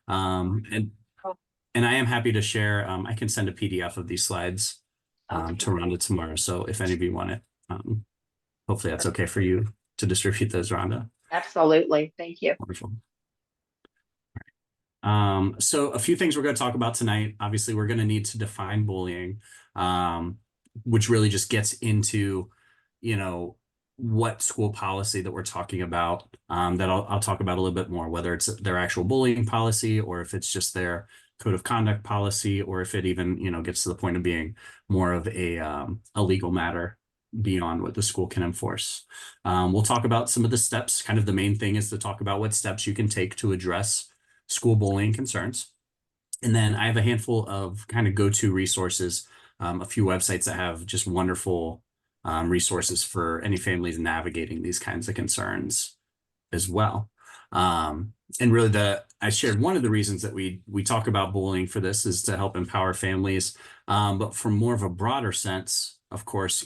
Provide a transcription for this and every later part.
And I am happy to share. I can send a PDF of these slides Okay, to Rhonda tomorrow. So if any of you want it, hopefully that's okay for you to distribute those, Rhonda. absolutely. Thank you. Wonderful. So a few things we're going to talk about tonight. Obviously, we're going to need to define bullying, which really just gets into, you know, what school policy that we're talking about. That I'll talk about a little bit more, whether it's their actual bullying policy or if it's just their code of conduct policy, or if it even, gets to the point of being more of a legal matter beyond what the school can enforce. We'll talk about some of the steps. Kind of the main thing is to talk about what steps you can take to address school bullying concerns. And then I have a handful of kind of go-to resources, a few websites that have just wonderful resources for any families navigating these kinds of concerns as well. And really I shared one of the reasons that we talk about bullying for this is to help empower families. But from more of a broader sense, of course,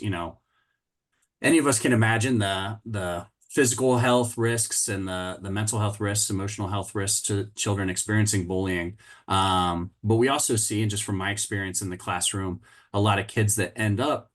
any of us can imagine the physical health risks and the mental health risks, emotional health risks to children experiencing bullying. But we also see, and just from my experience in the classroom, a lot of kids that end up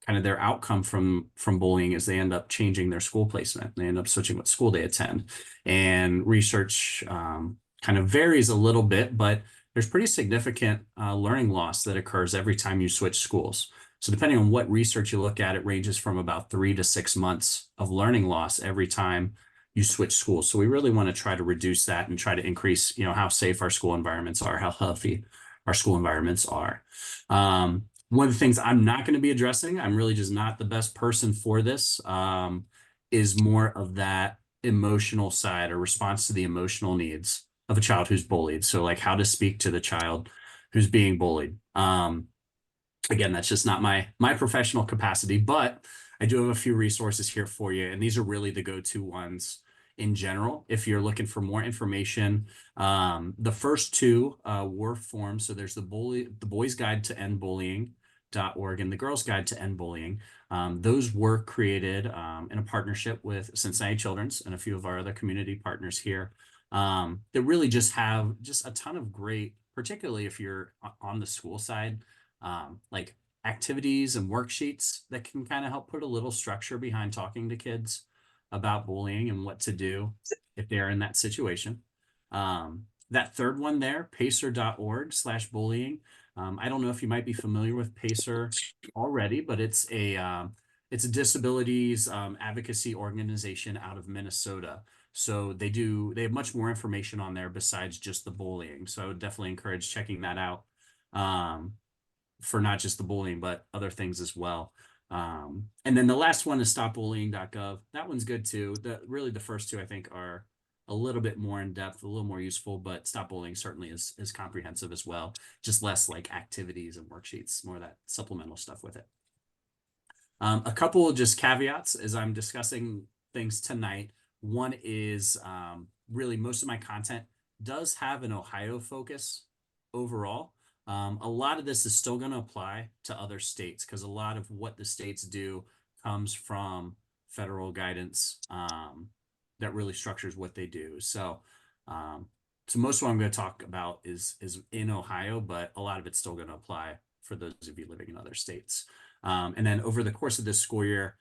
kind of their outcome from bullying is they end up changing their school placement. They end up switching what school they attend. And research kind of varies a little bit, but there's pretty significant learning loss that occurs every time you switch schools. So depending on what research you look at, it ranges from about 3 to 6 months of learning loss every time you switch schools. So we really want to try to reduce that and try to increase, how safe our school environments are, how healthy our school environments are. One of the things I'm not going to be addressing, I'm really just not the best person for this, is more of that emotional side or response to the emotional needs of a child who's bullied. So like how to speak to the child who's being bullied. Again, that's just not my professional capacity, but I do have a few resources here for you, and these are really the go-to ones in general. If you're looking for more information, the first two were formed. So there's the Boys Guide to End Bullying.org and the Girls Guide to End Bullying. Those were created in a partnership with Cincinnati Children's and a few of our other community partners here that really just have just a ton of great, particularly if you're on the school side, like activities and worksheets that can kind of help put a little structure behind talking to kids about bullying and what to do if they're in that situation. That third one there, pacer.org/bullying. I don't know if you might be familiar with Pacer already, but it's a disabilities advocacy organization out of Minnesota. So they have much more information on there besides just the bullying. So I would definitely encourage checking that out. For not just the bullying, but other things as well. And then the last one is stopbullying.gov. That one's good too. Really the first two I think are a little bit more in depth, a little more useful, but Stop Bullying certainly is comprehensive as well. Just less like activities and worksheets, more of that supplemental stuff with it. A couple of just caveats as I'm discussing things tonight. One is really most of my content does have an Ohio focus overall. A lot of this is still going to apply to other states because a lot of what the states do comes from federal guidance that really structures what they do. So most of what I'm going to talk about is in Ohio, but a lot of it's still going to apply for those of you living in other states. And then over the course of this school year,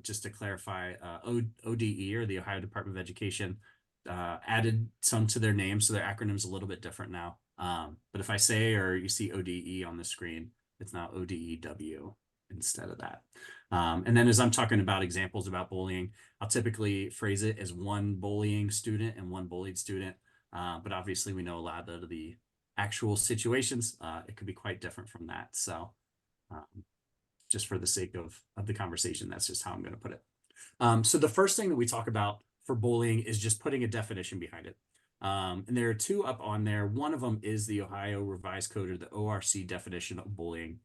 just to clarify, ODE, or the Ohio Department of Education, added some to their name, so their acronym's a little bit different now. But if I say, or you see ODE on the screen, it's now ODEW instead of that. And then as I'm talking about examples about bullying, I'll typically phrase it as one bullying student and one bullied student. But obviously we know a lot of the actual situations, it could be quite different from that. So just for the sake of the conversation, that's just how I'm going to put it. So the first thing that we talk about for bullying is just putting a definition behind it. And there are two up on there. One of them is the Ohio Revised Code, or the ORC definition of bullying.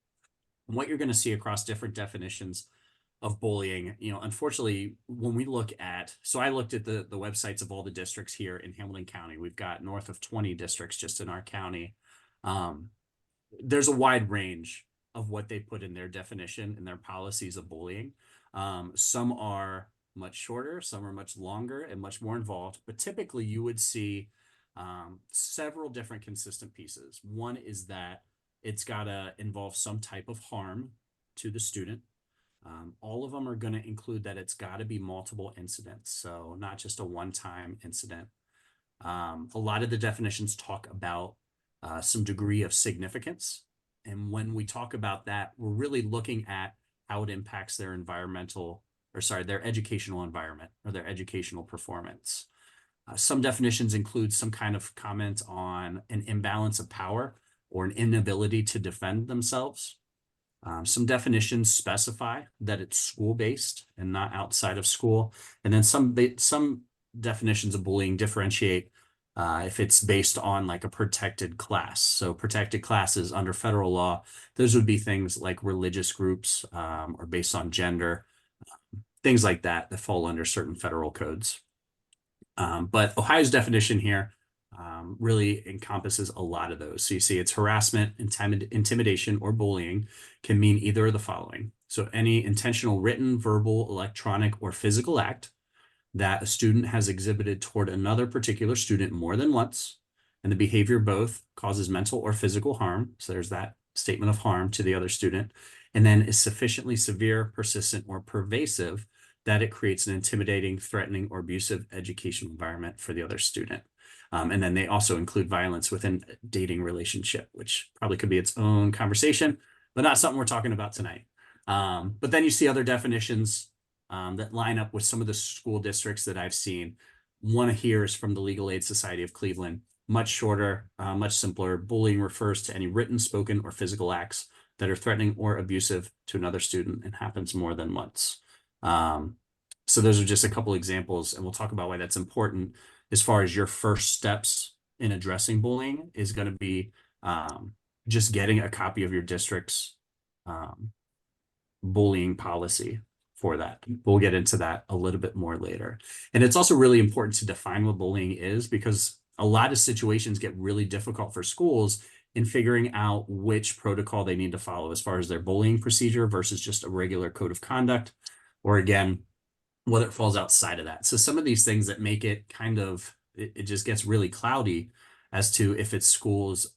And what you're going to see across different definitions of bullying, unfortunately, when we look at, so I looked at the websites of all the districts here in Hamilton County. We've got north of 20 districts just in our county. There's a wide range of what they put in their definition and their policies of bullying. Some are much shorter, some are much longer and much more involved, but typically you would see Several different consistent pieces. One is that it's got to involve some type of harm to the student. All of them are going to include that it's got to be multiple incidents, so not just a one-time incident. A lot of the definitions talk about some degree of significance. And when we talk about that, we're really looking at how it impacts their their educational environment or their educational performance. Some definitions include some kind of comment on an imbalance of power or an inability to defend themselves. Some definitions specify that it's school-based and not outside of school. And then some definitions of bullying differentiate if it's based on like a protected class. So protected classes under federal law, those would be things like religious groups or based on gender, things like that that fall under certain federal codes. But Ohio's definition here really encompasses a lot of those. So you see it's harassment, intimidation, or bullying can mean either of the following. So any intentional written, verbal, electronic, or physical act that a student has exhibited toward another particular student more than once, and the behavior both causes mental or physical harm. So there's that statement of harm to the other student, and then is sufficiently severe, persistent, or pervasive that it creates an intimidating, threatening, or abusive educational environment for the other student. And then they also include violence within a dating relationship, which probably could be its own conversation, but not something we're talking about tonight. But then you see other definitions that line up with some of the school districts that I've seen. One here is from the Legal Aid Society of Cleveland, much shorter, much simpler. Bullying refers to any written, spoken, or physical acts that are threatening or abusive to another student and happens more than once. So those are just a couple examples, and we'll talk about why that's important as far as your first steps in addressing bullying is going to be just getting a copy of your district's bullying policy for that. We'll get into that a little bit more later. And it's also really important to define what bullying is, because a lot of situations get really difficult for schools in figuring out which protocol they need to follow as far as their bullying procedure versus just a regular code of conduct, or again, whether it falls outside of that. So some of these things that make it kind of, it just gets really cloudy as to if it's schools,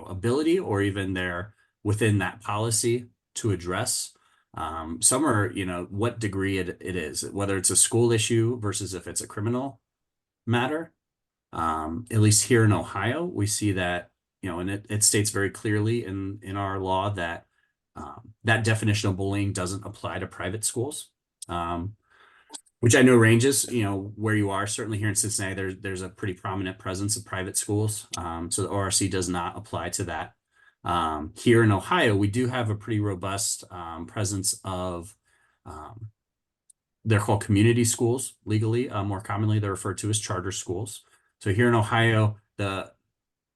ability or even their within that policy to address. Some are, what degree it is, whether it's a school issue versus if it's a criminal matter. At least here in Ohio, we see that, and it states very clearly in our law that that definition of bullying doesn't apply to private schools. Which I know ranges, where you are. Certainly here in Cincinnati, there's a pretty prominent presence of private schools. So the ORC does not apply to that. Here in Ohio, we do have a pretty robust presence of, they're called community schools legally. More commonly, they're referred to as charter schools. So here in Ohio, the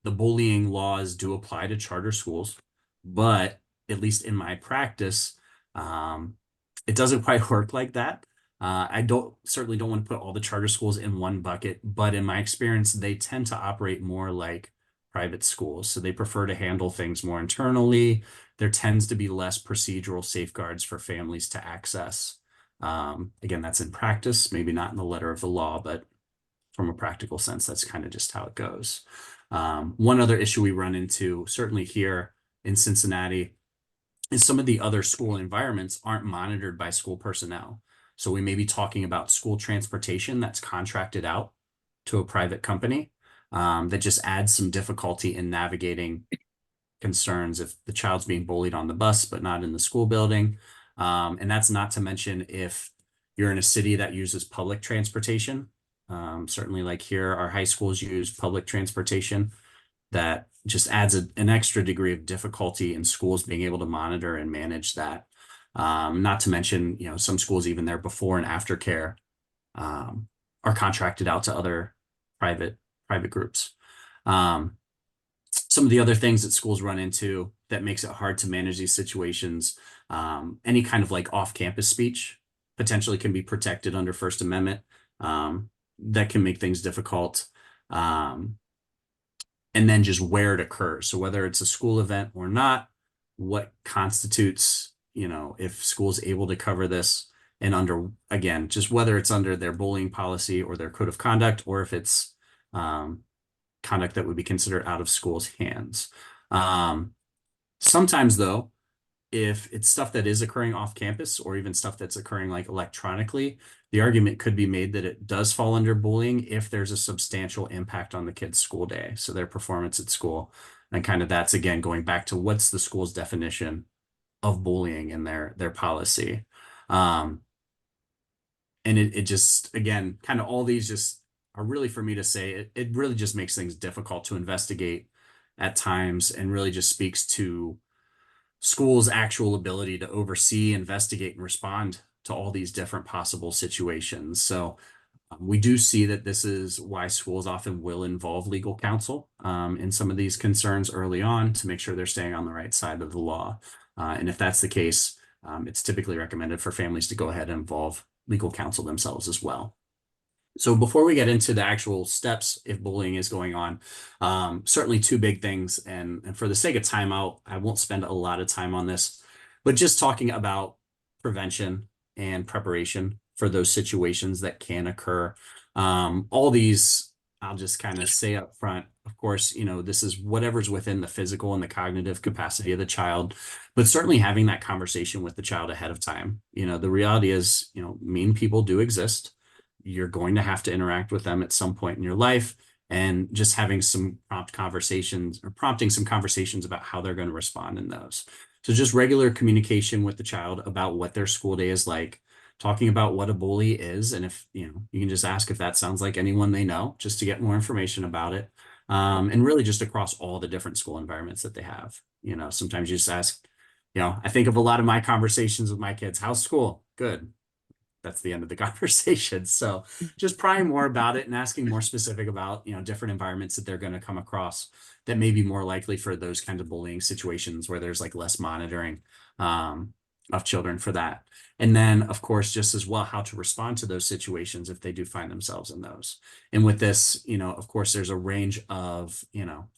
bullying laws do apply to charter schools, but at least in my practice, it doesn't quite work like that. I certainly don't want to put all the charter schools in one bucket, but in my experience, they tend to operate more like private schools. So they prefer to handle things more internally. There tends to be less procedural safeguards for families to access. Again, that's in practice, maybe not in the letter of the law, but from a practical sense, that's kind of just how it goes. One other issue we run into, certainly here in Cincinnati, is some of the other school environments aren't monitored by school personnel. So we may be talking about school transportation that's contracted out to a private company that just adds some difficulty in navigating concerns if the child's being bullied on the bus, but not in the school building. And that's not to mention if you're in a city that uses public transportation. Certainly like here, our high schools use public transportation. That just adds an extra degree of difficulty in schools being able to monitor and manage that. Not to mention, some schools, even their before and after care are contracted out to other private groups. Some of the other things that schools run into that makes it hard to manage these situations, any kind of like off-campus speech potentially can be protected under First Amendment. That can make things difficult. And then just where it occurs. So whether it's a school event or not, what constitutes, if school's able to cover this, and under, again, just whether it's under their bullying policy or their code of conduct, or if it's conduct that would be considered out of school's hands. Sometimes though, if it's stuff that is occurring off campus or even stuff that's occurring like electronically, the argument could be made that it does fall under bullying if there's a substantial impact on the kid's school day, so their performance at school. And kind of that's again going back to what's the school's definition of bullying in their policy. Um, and it just again, kind of all these just are really for me to say it really just makes things difficult to investigate at times and really just speaks to school's actual ability to oversee, investigate, and respond to all these different possible situations. So we do see that this is why schools often will involve legal counsel in some of these concerns early on to make sure they're staying on the right side of the law. And if that's the case, it's typically recommended for families to go ahead and involve legal counsel themselves as well. So before we get into the actual steps, if bullying is going on, certainly two big things. And for the sake of time, I won't spend a lot of time on this, but just talking about prevention and preparation for those situations that can occur. All these, I'll just kind of say up front, of course, this is whatever's within the physical and the cognitive capacity of the child, but certainly having that conversation with the child ahead of time. The reality is, mean people do exist. You're going to have to interact with them at some point in your life, and just having some prompting some conversations about how they're going to respond in those. So just regular communication with the child about what their school day is like, talking about what a bully is. And if, you can just ask if that sounds like anyone they know, just to get more information about it. And really just across all the different school environments that they have. Sometimes you just ask, I think of a lot of my conversations with my kids, how's school? Good. That's the end of the conversation. So just prying more about it and asking more specific about, different environments that they're going to come across that may be more likely for those kinds of bullying situations where there's like less monitoring of children for that. And then, of course, just as well, how to respond to those situations if they do find themselves in those. And with this, of course, there's a range of,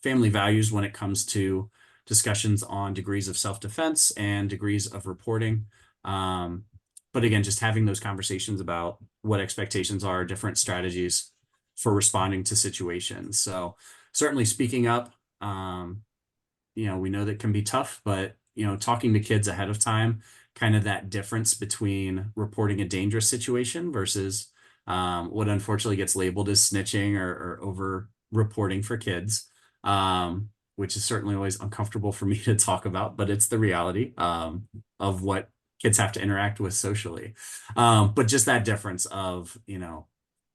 family values when it comes to discussions on degrees of self-defense and degrees of reporting. But again, just having those conversations about what expectations are, different strategies for responding to situations. So certainly speaking up, we know that can be tough, but, talking to kids ahead of time, kind of that difference between reporting a dangerous situation versus what unfortunately gets labeled as snitching or over reporting for kids, which is certainly always uncomfortable for me to talk about, but it's the reality of what kids have to interact with socially. But just that difference of,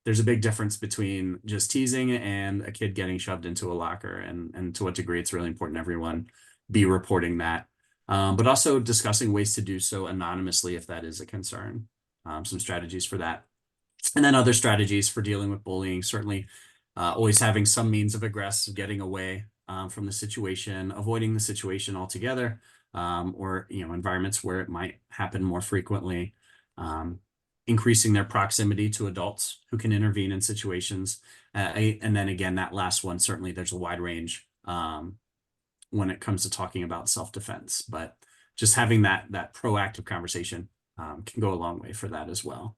there's a big difference between just teasing and a kid getting shoved into a locker, and to what degree it's really important everyone be reporting that. But also discussing ways to do so anonymously if that is a concern, some strategies for that. And then other strategies for dealing with bullying, certainly always having some means of aggressive getting away from the situation, avoiding the situation altogether, or environments where it might happen more frequently, increasing their proximity to adults who can intervene in situations. And then again, that last one, certainly there's a wide range when it comes to talking about self-defense, but just having that proactive conversation can go a long way for that as well.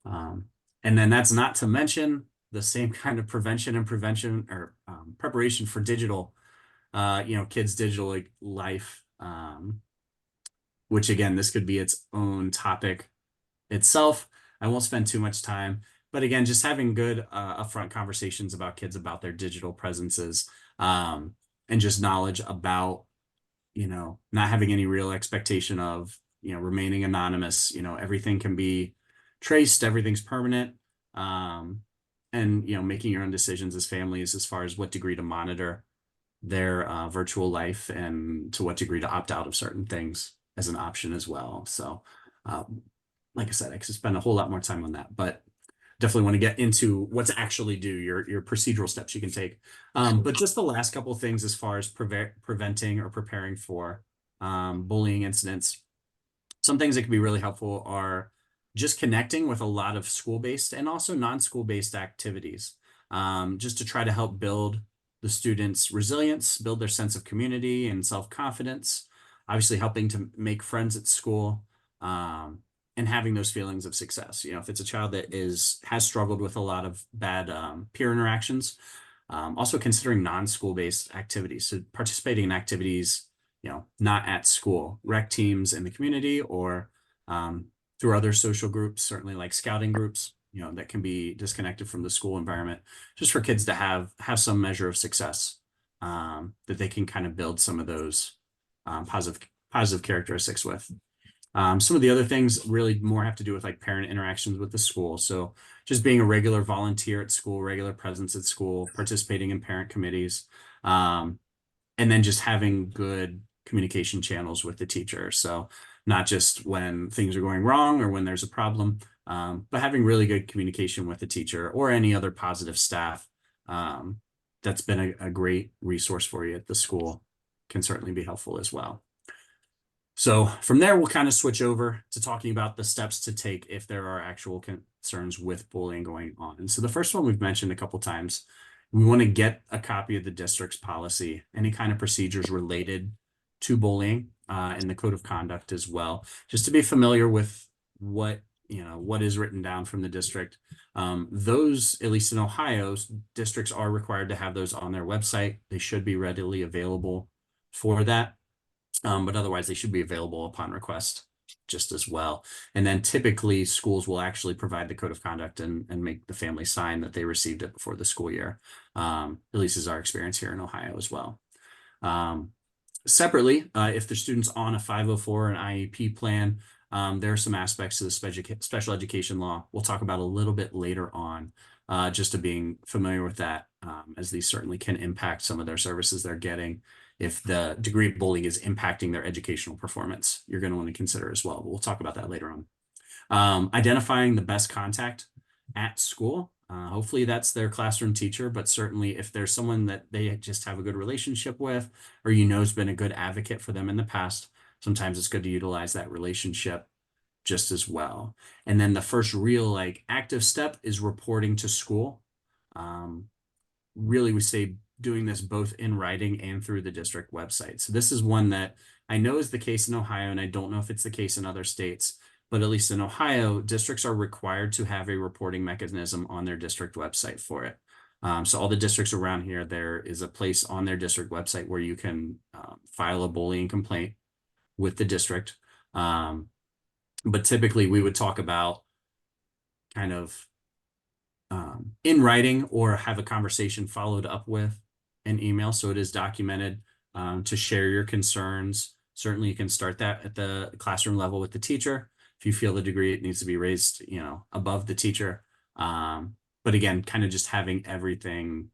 And then that's not to mention the same kind of prevention or preparation for digital, kids' digital life, which again, this could be its own topic itself. I won't spend too much time, but again, just having good upfront conversations about kids about their digital presences, and just knowledge about, not having any real expectation of, remaining anonymous. Everything can be traced, everything's permanent, and making your own decisions as families as far as what degree to monitor their virtual life and to what degree to opt out of certain things as an option as well. So like I said, I could spend a whole lot more time on that, but definitely want to get into what to actually do, your procedural steps you can take. But just the last couple of things as far as preventing or preparing for bullying incidents. Some things that can be really helpful are just connecting with a lot of school-based and also non-school-based activities, just to try to help build the students' resilience, build their sense of community and self-confidence, obviously helping to make friends at school, and having those feelings of success. If it's a child that has struggled with a lot of bad peer interactions, Also considering non-school based activities. So participating in activities, not at school, rec teams in the community or through other social groups, certainly like scouting groups, that can be disconnected from the school environment, just for kids to have some measure of success, that they can kind of build some of those positive characteristics with. Some of the other things really more have to do with like parent interactions with the school. So just being a regular volunteer at school, regular presence at school, participating in parent committees, and then just having good communication channels with the teacher. So not just when things are going wrong or when there's a problem, but having really good communication with the teacher or any other positive staff. That's been a great resource for you at the school, can certainly be helpful as well. So from there, we'll kind of switch over to talking about the steps to take if there are actual concerns with bullying going on. And so the first one we've mentioned a couple times, we want to get a copy of the district's policy, any kind of procedures related to bullying, and the code of conduct as well, just to be familiar with what is written down from the district. Those, at least in Ohio, districts are required to have those on their website. They should be readily available for that. But otherwise they should be available upon request just as well. And then typically schools will actually provide the code of conduct and make the family sign that they received it before the school year. At least is our experience here in Ohio as well. Separately, if the student's on a 504 or an IEP plan, there are some aspects to the special education law we'll talk about a little bit later on, just to being familiar with that, as these certainly can impact some of their services they're getting. If the degree of bullying is impacting their educational performance, you're going to want to consider as well. But we'll talk about that later on. Identifying the best contact at school. Hopefully that's their classroom teacher, but certainly if there's someone that they just have a good relationship with, or has been a good advocate for them in the past, sometimes it's good to utilize that relationship just as well. And then the first real active step is reporting to school. Really, we say doing this both in writing and through the district website. So this is one that I know is the case in Ohio, and I don't know if it's the case in other states, but at least in Ohio, districts are required to have a reporting mechanism on their district website for it. So all the districts around here, there is a place on their district website where you can file a bullying complaint with the district. But typically we would talk about kind of in writing or have a conversation followed up with an email. So it is documented, to share your concerns. Certainly you can start that at the classroom level with the teacher. If you feel the degree, it needs to be raised, above the teacher. But again, kind of just having everything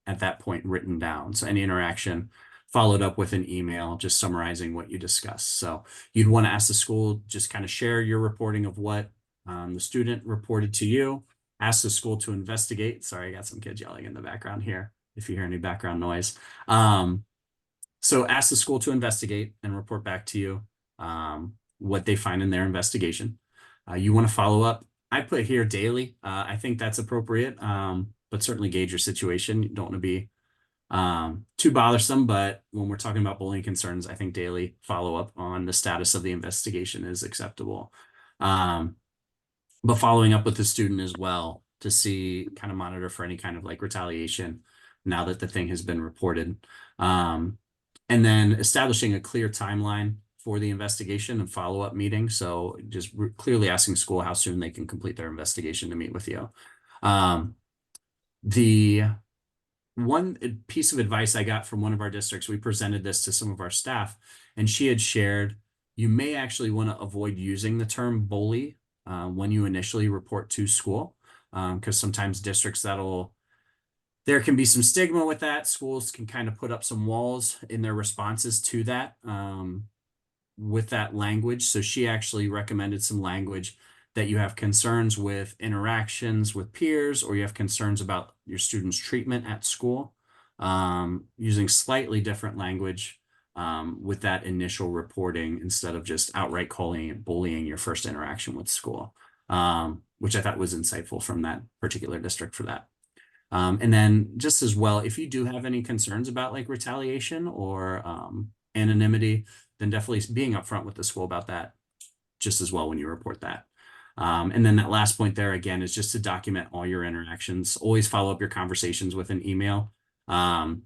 at that point written down. So any interaction followed up with an email, just summarizing what you discussed. So you'd want to ask the school, just kind of share your reporting of what the student reported to you. Ask the school to investigate. Sorry, I got some kids yelling in the background here, if you hear any background noise. So ask the school to investigate and report back to you what they find in their investigation. You want to follow up. I put here daily. I think that's appropriate, but certainly gauge your situation. You don't want to be too bothersome, but when we're talking about bullying concerns, I think daily follow-up on the status of the investigation is acceptable. But following up with the student as well to see, kind of monitor for any kind of retaliation now that the thing has been reported. And then establishing a clear timeline for the investigation and follow-up meeting. So just clearly asking school how soon they can complete their investigation to meet with you. The one piece of advice I got from one of our districts, we presented this to some of our staff, and she had shared, you may actually want to avoid using the term bully when you initially report to school, because sometimes districts there can be some stigma with that. Schools can kind of put up some walls in their responses to that with that language. So she actually recommended some language that you have concerns with interactions with peers, or you have concerns about your students' treatment at school, using slightly different language with that initial reporting instead of just outright calling it bullying your first interaction with school, which I thought was insightful from that particular district for that. And then just as well, if you do have any concerns about retaliation or anonymity, then definitely being upfront with the school about that just as well when you report that. And then that last point there again is just to document all your interactions. Always follow up your conversations with an email. And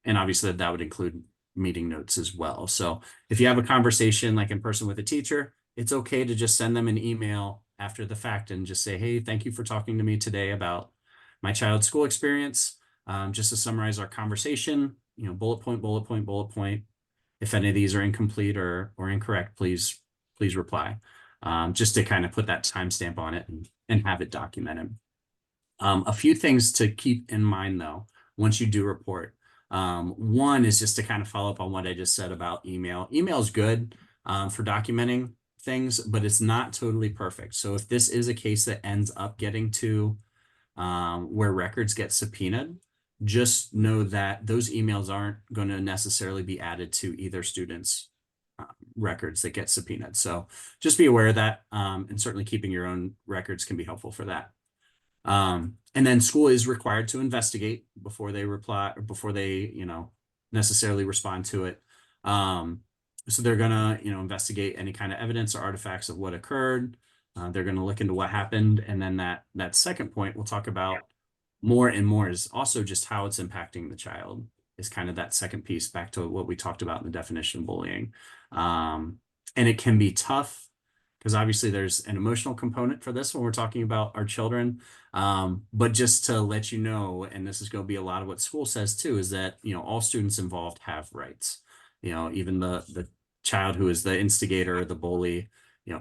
obviously that would include meeting notes as well. So if you have a conversation like in person with a teacher, it's okay to just send them an email after the fact and just say, hey, thank you for talking to me today about my child's school experience. Just to summarize our conversation, bullet point, bullet point, bullet point. If any of these are incomplete or incorrect, please reply. Just to kind of put that timestamp on it and have it documented. A few things to keep in mind though, once you do report. One is just to kind of follow up on what I just said about email. Email is good for documenting things, but it's not totally perfect. So if this is a case that ends up getting to where records get subpoenaed, just know that those emails aren't going to necessarily be added to either student's records that get subpoenaed. So just be aware of that, and certainly keeping your own records can be helpful for that. And then school is required to investigate before they reply or before they, necessarily respond to it. So they're gonna, investigate any kind of evidence or artifacts of what occurred. They're gonna look into what happened. And then that second point we'll talk about more and more is also just how it's impacting the child is kind of that second piece back to what we talked about in the definition of bullying. And it can be tough because obviously there's an emotional component for this when we're talking about our children. But just to let you know, and this is going to be a lot of what school says too, is that, all students involved have rights. Even the child who is the instigator, the bully,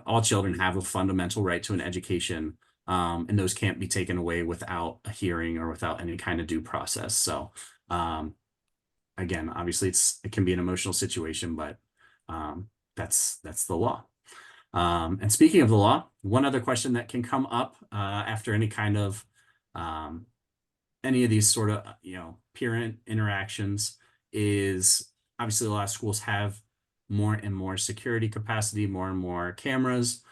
all children have a fundamental right to an education. And those can't be taken away without a hearing or without any kind of due process. So, again, obviously it can be an emotional situation, but that's the law. And speaking of the law, one other question that can come up after any kind of any of these sort of parent interactions is obviously a lot of schools have more and more security capacity, more and more cameras.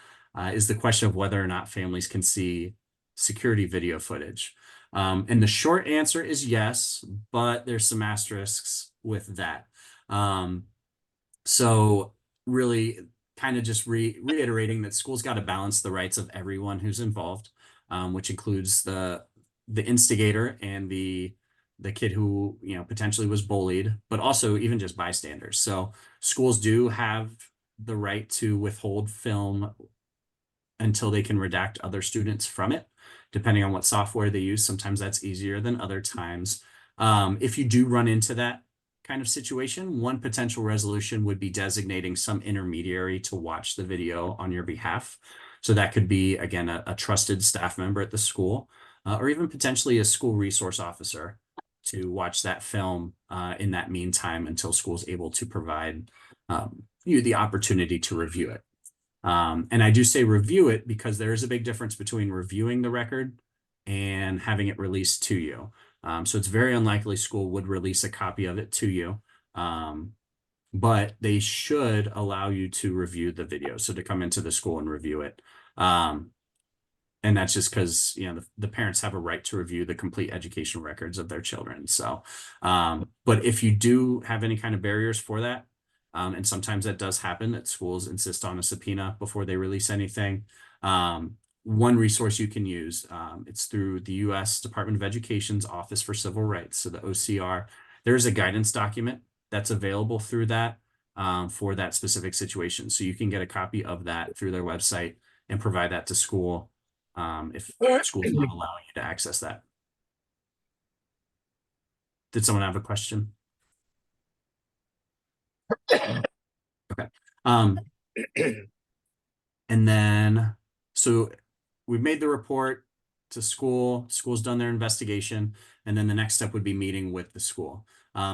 Is the question of whether or not families can see security video footage. And the short answer is yes, but there's some asterisks with that. So really kind of just reiterating that schools got to balance the rights of everyone who's involved, which includes the instigator and the kid who potentially was bullied, but also even just bystanders. So schools do have the right to withhold film until they can redact other students from it, depending on what software they use. Sometimes that's easier than other times. If you do run into that kind of situation, one potential resolution would be designating some intermediary to watch the video on your behalf. So that could be, again, a trusted staff member at the school, or even potentially a school resource officer to watch that film in that meantime until school's able to provide you the opportunity to review it. And I do say review it because there is a big difference between reviewing the record and having it released to you. So it's very unlikely school would release a copy of it to you, but they should allow you to review the video. So to come into the school and review it. And that's just because, the parents have a right to review the complete education records of their children. So, but if you do have any kind of barriers for that, and sometimes that does happen that schools insist on a subpoena before they release anything. One resource you can use, it's through the U.S. Department of Education's Office for Civil Rights, so the OCR. There's a guidance document that's available through that for that specific situation. So you can get a copy of that through their website and provide that to school if school's not allowing you to access that. Did someone have a question? Okay. And then, so we've made the report to school, school's done their investigation, and then the next step would be meeting with the school.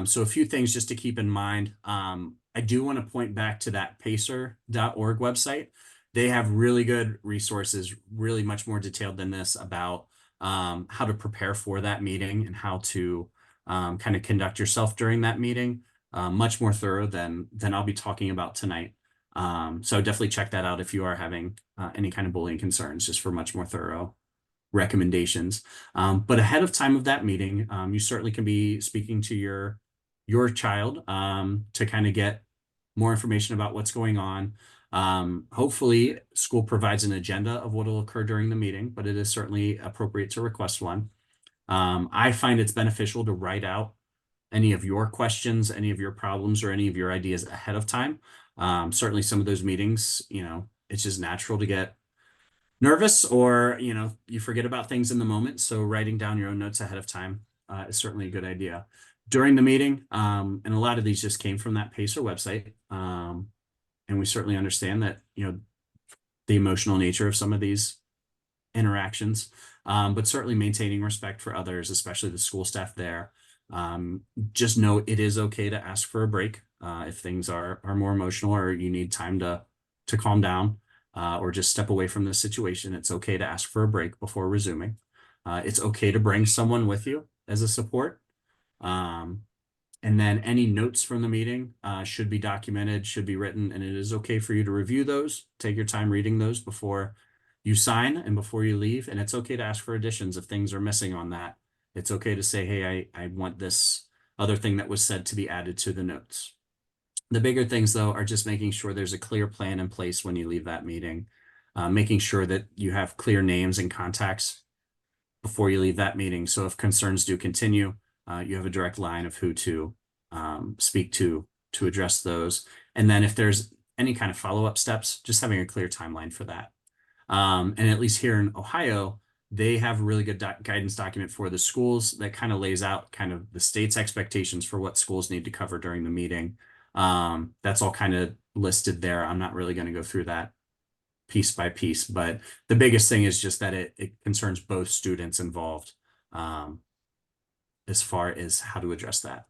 So a few things just to keep in mind. I do want to point back to that pacer.org website. They have really good resources, really much more detailed than this about how to prepare for that meeting and how to kind of conduct yourself during that meeting. Much more thorough than I'll be talking about tonight. So definitely check that out if you are having any kind of bullying concerns, just for much more thorough recommendations. But ahead of time of that meeting, you certainly can be speaking to your child to kind of get more information about what's going on. Hopefully school provides an agenda of what will occur during the meeting, but it is certainly appropriate to request one. I find it's beneficial to write out any of your questions, any of your problems, or any of your ideas ahead of time. Certainly some of those meetings, it's just natural to get nervous, or, you forget about things in the moment. So writing down your own notes ahead of time is certainly a good idea. During the meeting, and a lot of these just came from that Pacer website. And we certainly understand that, the emotional nature of some of these interactions, but certainly maintaining respect for others, especially the school staff there. Just know it is okay to ask for a break if things are more emotional, or you need time to calm down, or just step away from the situation. It's okay to ask for a break before resuming. It's okay to bring someone with you as a support. And then any notes from the meeting should be documented, should be written, and it is okay for you to review those. Take your time reading those before you sign and before you leave. And it's okay to ask for additions if things are missing on that. It's okay to say, hey, I want this other thing that was said to be added to the notes. The bigger things, though, are just making sure there's a clear plan in place when you leave that meeting, making sure that you have clear names and contacts before you leave that meeting. So if concerns do continue, you have a direct line of who to speak to address those. And then if there's any kind of follow-up steps, just having a clear timeline for that. And at least here in Ohio, they have a really good guidance document for the schools that kind of lays out kind of the state's expectations for what schools need to cover during the meeting. That's all kind of listed there. I'm not really going to go through that piece by piece, but the biggest thing is just that it concerns both students involved as far as how to address that.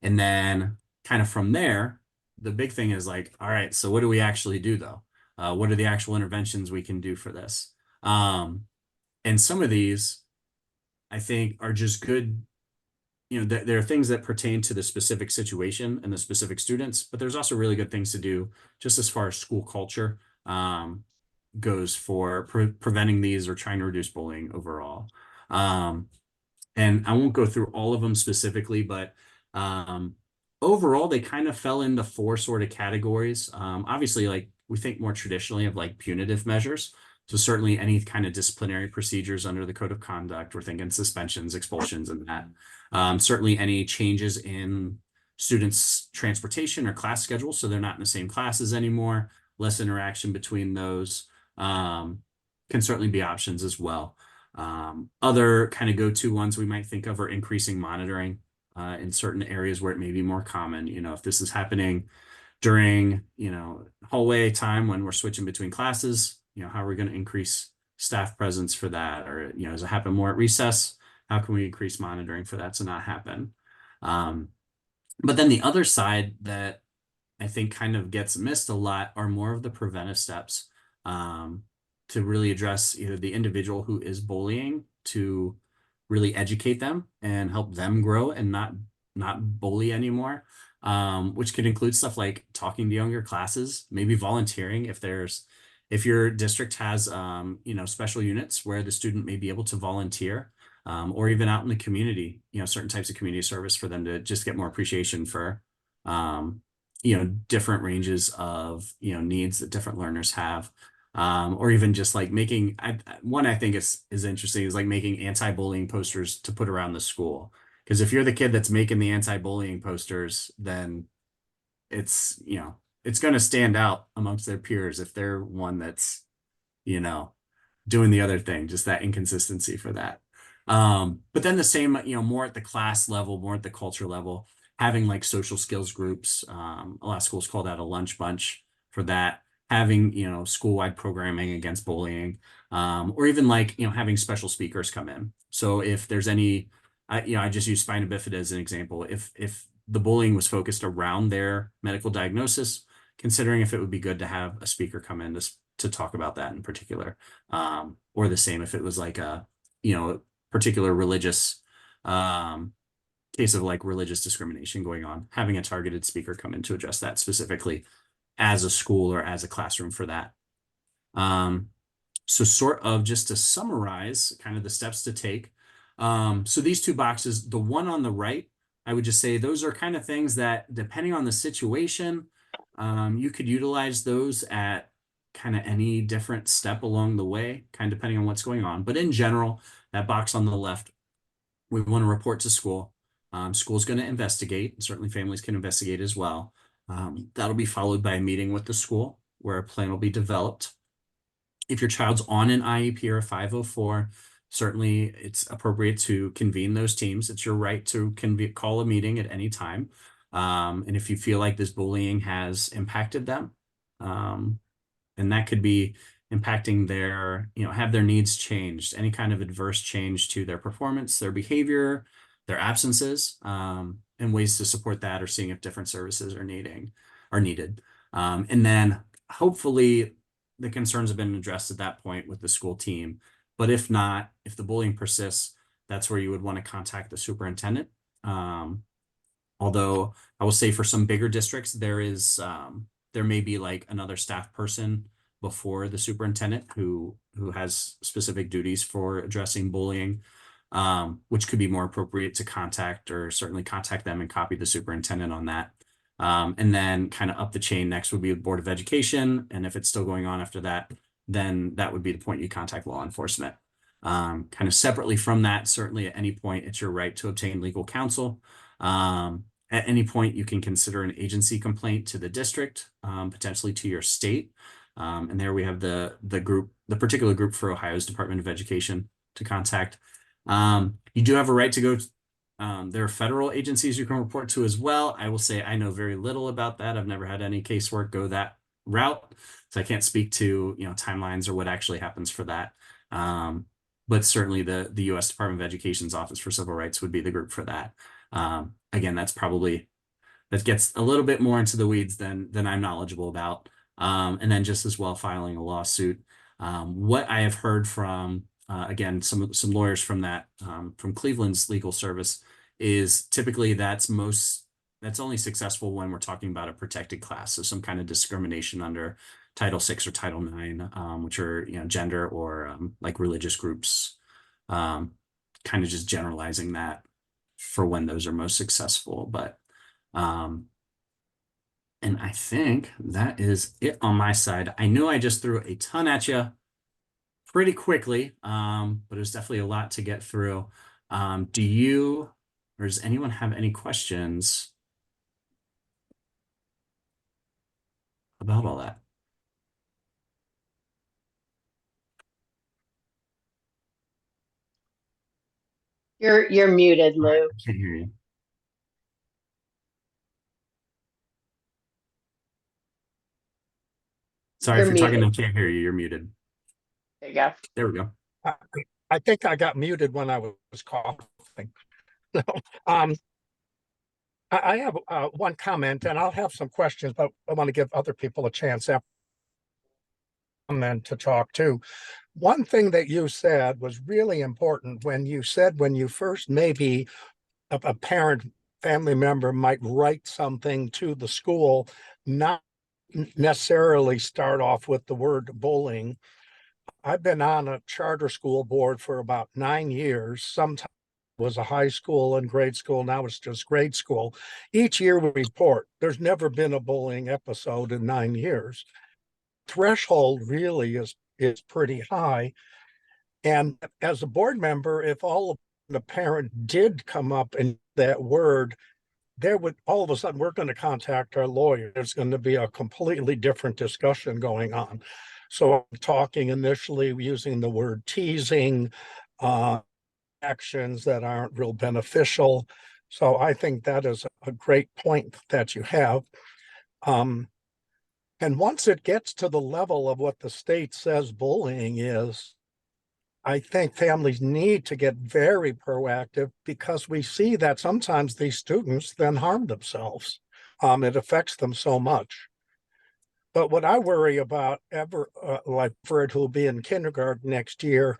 And then kind of from there, the big thing is like, all right, so what do we actually do though? What are the actual interventions we can do for this? And some of these, I think, are just good. There are things that pertain to the specific situation and the specific students, but there's also really good things to do just as far as school culture goes for preventing these or trying to reduce bullying overall. And I won't go through all of them specifically, but overall, they kind of fell into 4 sort of categories. Obviously, like we think more traditionally of like punitive measures. So certainly any kind of disciplinary procedures under the code of conduct, we're thinking suspensions, expulsions, and that. Certainly any changes in students' transportation or class schedule, so they're not in the same classes anymore, less interaction between those can certainly be options as well. Other kind of go-to ones we might think of are increasing monitoring in certain areas where it may be more common. If this is happening during, hallway time when we're switching between classes, how are we going to increase staff presence for that? Or, does it happen more at recess? How can we increase monitoring for that to not happen? But then the other side that I think kind of gets missed a lot are more of the preventive steps to really address either the individual who is bullying, to really educate them and help them grow and not bully anymore, which could include stuff like talking to younger classes, maybe volunteering if your district has special units where the student may be able to volunteer, or even out in the community, certain types of community service for them to just get more appreciation for different ranges of needs that different learners have. Or even just like making one I think is interesting is like making anti-bullying posters to put around the school. Because if you're the kid that's making the anti-bullying posters, then it's going to stand out amongst their peers if they're one that's doing the other thing, just that inconsistency for that. But then the same, more at the class level, more at the culture level, having like social skills groups. A lot of schools call that a lunch bunch for that. Having, school-wide programming against bullying, or even like, having special speakers come in. So if there's any, I just use spina bifida as an example. If the bullying was focused around their medical diagnosis, considering if it would be good to have a speaker come in to talk about that in particular, or the same if it was like a, particular religious case of like religious discrimination going on, having a targeted speaker come in to address that specifically as a school or as a classroom for that. So sort of just to summarize kind of the steps to take. So these 2 boxes, the one on the right, I would just say those are kind of things that depending on the situation, You could utilize those at kind of any different step along the way, kind of depending on what's going on. But in general, that box on the left, we want to report to school. School's going to investigate. Certainly families can investigate as well. That'll be followed by a meeting with the school where a plan will be developed. If your child's on an IEP or a 504, certainly it's appropriate to convene those teams. It's your right to call a meeting at any time. And if you feel like this bullying has impacted them, and that could be impacting their, have their needs changed, any kind of adverse change to their performance, their behavior, their absences, and ways to support that, or seeing if different services are needed. And then hopefully the concerns have been addressed at that point with the school team. But if not, if the bullying persists, that's where you would want to contact the superintendent. Although I will say for some bigger districts, there may be like another staff person before the superintendent who has specific duties for addressing bullying, which could be more appropriate to contact, or certainly contact them and copy the superintendent on that. And then kind of up the chain next would be the Board of Education. And if it's still going on after that, then that would be the point you contact law enforcement. Kind of separately from that, certainly at any point, it's your right to obtain legal counsel. At any point, you can consider an agency complaint to the district, potentially to your state. And there we have the particular group for Ohio's Department of Education to contact. You do have a right to go. There are federal agencies you can report to as well. I will say I know very little about that. I've never had any casework go that route, so I can't speak to timelines or what actually happens for that. But certainly the U.S. Department of Education's Office for Civil Rights would be the group for that. Again, that gets a little bit more into the weeds than I'm knowledgeable about. And then just as well filing a lawsuit. What I have heard from again some lawyers from from Cleveland's legal service is typically that's only successful when we're talking about a protected class, so some kind of discrimination under Title VI or Title IX, which are gender or like religious groups, kind of just generalizing that for when those are most successful. But and I think that is it on my side. I know I just threw a ton at you pretty quickly, but it was definitely a lot to get through. Do you, or does anyone have any questions about all that? You're muted, All right, Lou. I can't hear you. Sorry, if You're you're talking, I muted. can't hear you. You're muted. There you go. There we go. I, I think I got muted when I was coughing. um, I have one comment, and I'll have some questions, but I want to give other people a chance after comment to talk too. One thing that you said was really important when you said when you first maybe a parent family member might write something to the school, not necessarily start off with the word bullying. I've been on a charter school board for about 9 years. Sometimes it was a high school and grade school. Now it's just grade school. Each year we report. There's never been a bullying episode in 9 years. Threshold really is pretty high. And as a board member, if all of the parent did come up in that word, there would all of a sudden we're going to contact our lawyer. There's going to be a completely different discussion going on. So I'm talking initially using the word teasing, actions that aren't real beneficial. So I think that is a great point that you have. And once it gets to the level of what the state says bullying is, I think families need to get very proactive, because we see that sometimes these students then harm themselves. It affects them so much. But what I worry about, like Fred, who will be in kindergarten next year,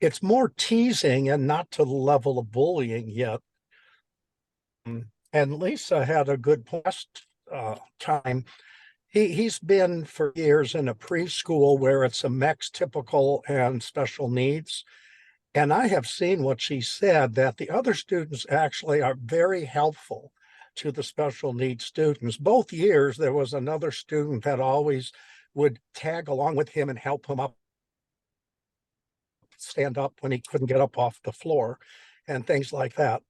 it's more teasing and not to the level of bullying yet. And Lisa had a good past time. He's been for years in a preschool where it's a mix, typical and special needs. And I have seen what she said, that the other students actually are very helpful. to the special needs students. Both years, there was another student that always would tag along with him and help him up, stand up when he couldn't get up off the floor and things like that.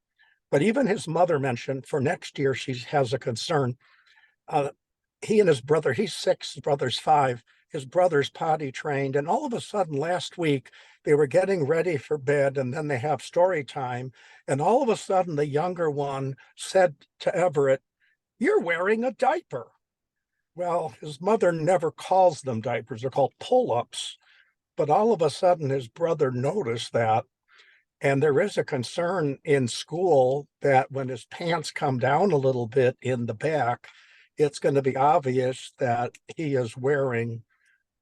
But even his mother mentioned for next year, she has a concern. He and his brother, he's 6, his brother's 5, his brother's potty trained. And all of a sudden last week, they were getting ready for bed and then they have story time. And all of a sudden, the younger one said to Everett, "You're wearing a diaper." Well, his mother never calls them diapers, they're called pull-ups. But all of a sudden, his brother noticed that. And there is a concern in school that when his pants come down a little bit in the back, it's going to be obvious that he is wearing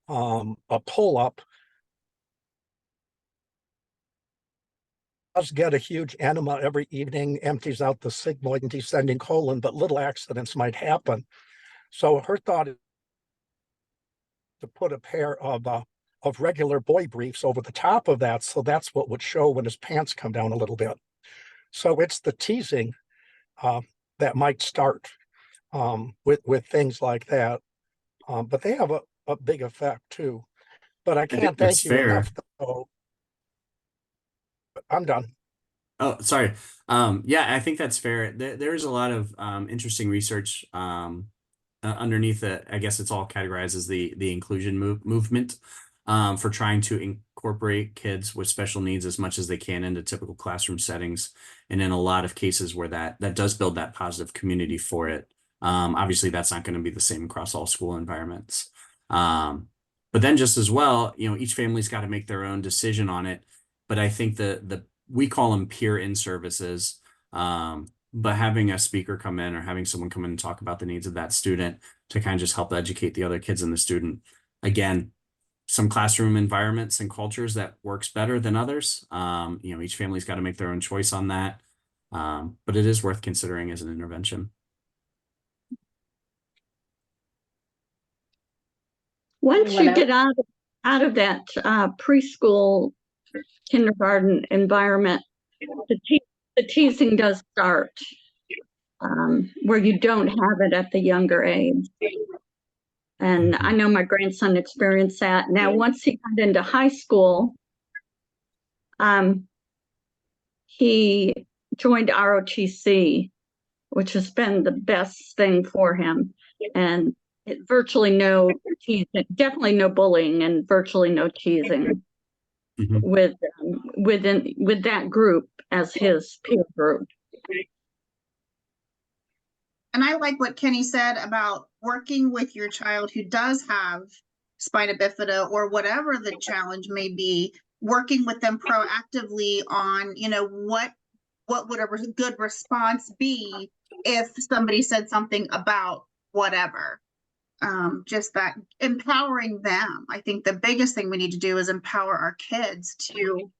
a pull-up. Does get a huge enema every evening, empties out the sigmoid and descending colon, but little accidents might happen. So her thought is to put a pair of regular boy briefs over the top of that. So that's what would show when his pants come down a little bit. So it's the teasing that might start with things like that. But they have a big effect too. But I I think can't that's thank you fair. enough, though. I'm done. Oh, sorry. Yeah, I think that's fair. There's a lot of interesting research underneath it. I guess it's all categorized as the inclusion movement for trying to incorporate kids with special needs as much as they can into typical classroom settings. And in a lot of cases where that does build that positive community for it. Obviously, that's not going to be the same across all school environments. But then just as well, each family's got to make their own decision on it. But I think the we call them peer-in services. But having a speaker come in or having someone come in and talk about the needs of that student to kind of just help educate the other kids and the student. Again, some classroom environments and cultures that works better than others. Each family's got to make their own choice on that. But it is worth considering as an intervention. Once Anyone you else? get out of that preschool, kindergarten environment, the teasing does start where you don't have it at the younger age. And I know my grandson experienced that. Now, once he got into high school, he joined ROTC, which has been the best thing for him. And virtually no teasing, definitely no bullying, and virtually no teasing with that group as his peer group. And I like what Kenny said about working with your child who does have spina bifida or whatever the challenge may be, working with them proactively on, what would a good response be if somebody said something about whatever. Just that empowering them. I think the biggest thing we need to do is empower our kids to,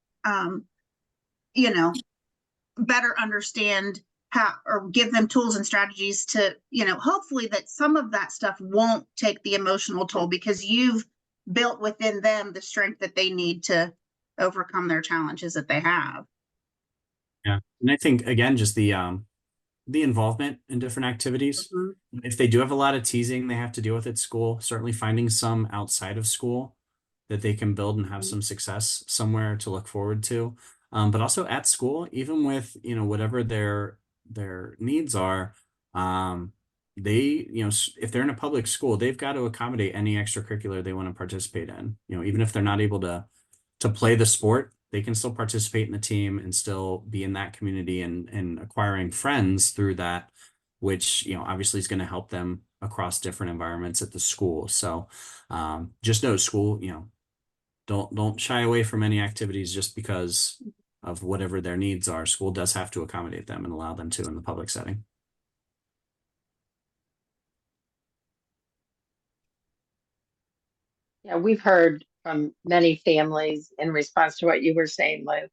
better understand how, or give them tools and strategies to, hopefully that some of that stuff won't take the emotional toll because you've built within them the strength that they need to overcome their challenges that they have. Yeah. And I think, again, just the involvement in different activities. If they do have a lot of teasing they have to deal with at school, certainly finding some outside of school that they can build and have some success somewhere to look forward to. But also at school, even with, whatever their needs are, they, if they're in a public school, they've got to accommodate any extracurricular they want to participate in. Even if they're not able to play the sport, they can still participate in the team and still be in that community and acquiring friends through that, which, obviously is going to help them across different environments at the school. So just know school, don't shy away from any activities just because of whatever their needs are. School does have to accommodate them and allow them to in the public setting. Yeah, we've heard from many families in response to what you were saying, Lou,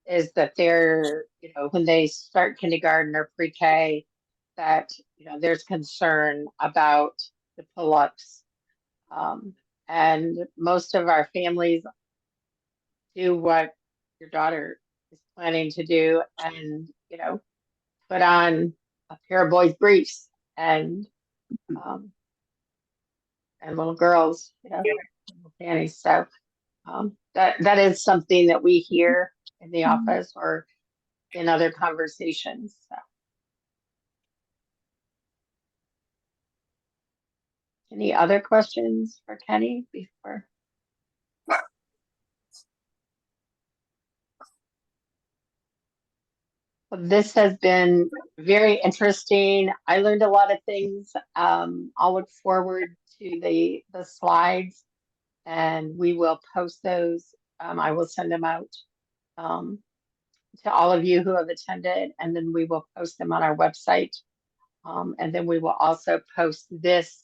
is that they're, when they start kindergarten or pre-K, that, there's concern about the pull-ups. And most of our families do what your daughter is planning to do and, put on a pair of boys' briefs um, and little girls, little panties. So that is something that we hear in the office or in other conversations. So. Any other questions for Kenny before? Well, this has been very interesting. I learned a lot of things. I'll look forward to the slides, and we will post those. I will send them out to all of you who have attended, and then we will post them on our website. And then we will also post this